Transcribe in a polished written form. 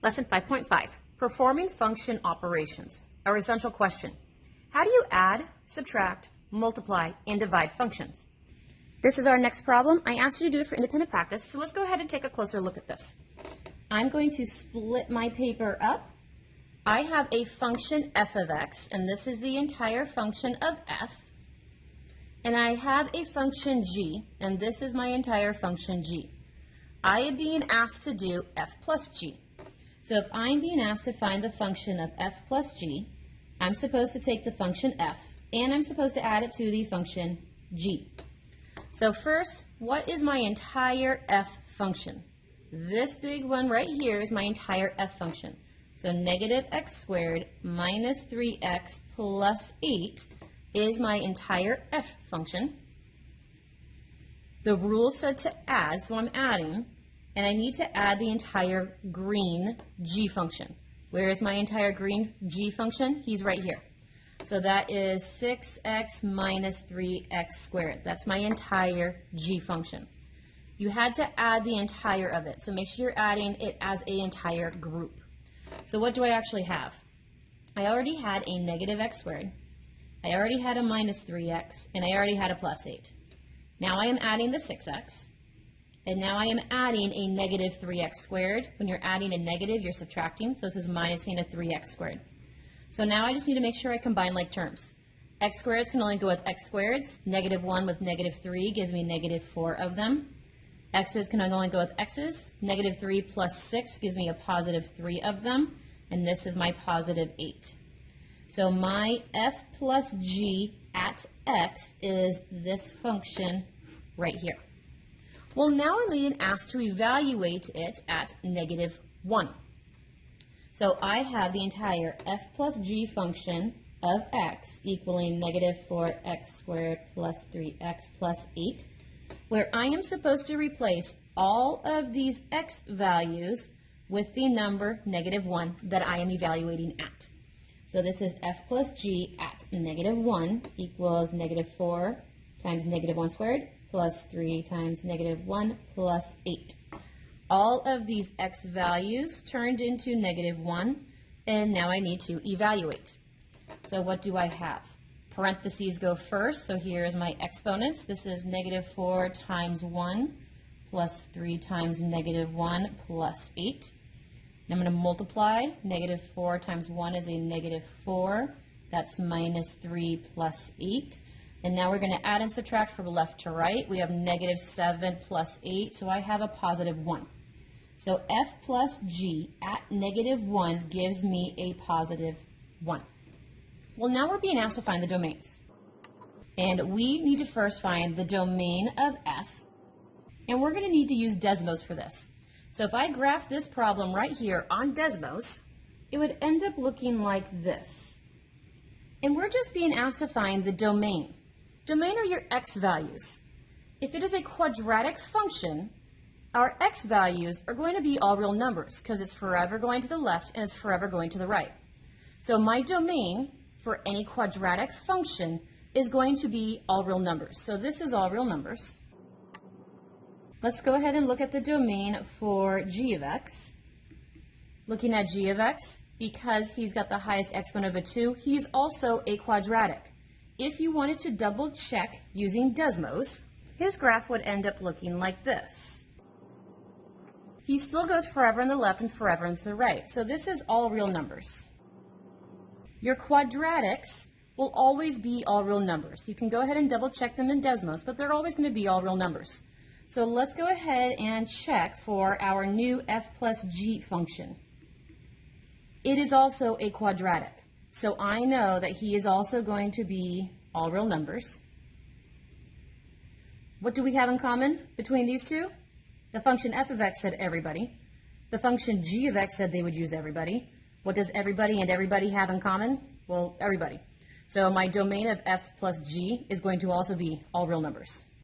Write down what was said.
Lesson 5.5, Performing Function Operations. Our essential question: how do you add, subtract, multiply, and divide functions? This is our next problem. I asked you to do it for independent practice, so let's go ahead and take a closer look at this. I'm going to split my paper up. I have a function f of x, and this is the entire function of f. And I have a function g, and this is my entire function g. I am being asked to do f plus g. So if I'm being asked to find the function of f plus g, I'm supposed to take the function f, and I'm supposed to add it to the function g. So first, what is my entire f function? This big one right here is my entire f function. So negative x squared minus 3x plus 8 is my entire f function. The rule said to add, so I'm adding, and I need to add the entire green g function. Where is my entire green g function? He's right here. So that is 6x minus 3x squared. That's my entire g function. You had to add the entire of it, so make sure you're adding it as an entire group. So what do I actually have? I already had a negative x squared. I already had a minus 3x, and I already had a plus 8. Now I am adding the 6x. And now I am adding a negative 3x squared. When you're adding a negative, you're subtracting, so this is minusing a 3x squared. So now I just need to make sure I combine like terms. X squareds can only go with x squareds. Negative 1 with negative 3 gives me negative 4 of them. X's can only go with x's. Negative 3 plus 6 gives me a positive 3 of them. And this is my positive 8. So my f plus g at x is this function right here. Well, now I'm being asked to evaluate it at negative 1. So I have the entire f plus g function of x equaling negative 4x squared plus 3x plus 8, where I am supposed to replace all of these x values with the number negative 1 that I am evaluating at. So this is f plus g at negative 1 equals negative 4 times negative 1 squared plus 3 times negative 1 plus 8. All of these x values turned into negative 1, and now I need to evaluate. So what do I have? Parentheses go first, so here is my exponents. This is negative 4 times 1 plus 3 times negative 1 plus 8. And I'm going to multiply. Negative 4 times 1 is a negative 4. That's minus 3 plus 8. And now we're going to add and subtract from left to right. We have negative 7 plus 8, so I have a positive 1. So f plus g at negative 1 gives me a positive 1. Well, now we're being asked to find the domains. And we need to first find the domain of f, and we're going to need to use Desmos for this. So if I graph this problem right here on Desmos, it would end up looking like this. And we're just being asked to find the domain. Domain are your x values. If it is a quadratic function, our x values are going to be all real numbers because it's forever going to the left and it's forever going to the right. So my domain for any quadratic function is going to be all real numbers. So this is all real numbers. Let's go ahead and look at the domain for g of x. Looking at g of x, because he's got the highest exponent of a 2, he's also a quadratic. If you wanted to double check using Desmos, his graph would end up looking like this. He still goes forever on the left and forever on the right. So this is all real numbers. Your quadratics will always be all real numbers. You can go ahead and double check them in Desmos, but they're always going to be all real numbers. So let's go ahead and check for our new f plus g function. It is also a quadratic. So I know that he is also going to be all real numbers. What do we have in common between these two? The function f of x said everybody. The function g of x said they would use everybody. What does everybody and everybody have in common? Well, everybody. So my domain of f plus g is going to also be all real numbers.